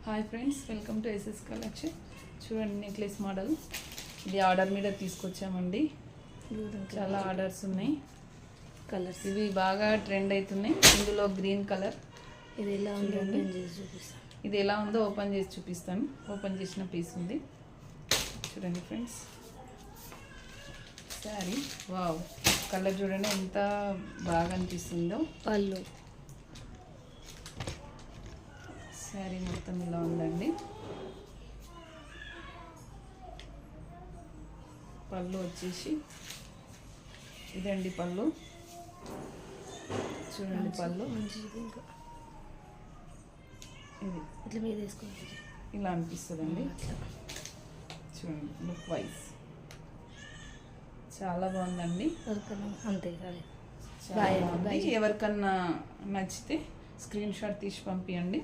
Hi friends, welcome to SS collection. చూడండి, necklace model. ఇది order మీద తీసుకొచ్చామండి. చాలా ఆర్డర్స్ ఉన్నాయి. కలర్స్ ఇవి బాగా ట్రెండ్ అవుతున్నాయి. ఇందులో గ్రీన్ కలర్. ఇది ఎలా ఉందో ఓపెన్ చేసి చూపిస్తాను. ఇది ఎలా ఉందో ఓపెన్ చేసి చూపిస్తాను. ఓపెన్ చేసిన పీస్ ఉంది. చూడండి ఫ్రెండ్స్, శారీ వావ్, కలర్ చూడండి ఎంత బాగా అనిపిస్తుందో. పళ్ళు శారీ మొత్తం ఇలా ఉందండి. పళ్ళు వచ్చేసి ఇదండి పళ్ళు. చూడండి పళ్ళు మంచిది. ఇంకా ఇది ఇట్లా మీద వేసుకోవాలి. ఇలా అనిపిస్తుందండి. చూడండి, లుక్ వైజ్ చాలా బాగుందండి. అంతే సరే. చాలా బాగుంది. ఎవరికన్నా నచ్చితే స్క్రీన్ షాట్ తీసి పంపించండి.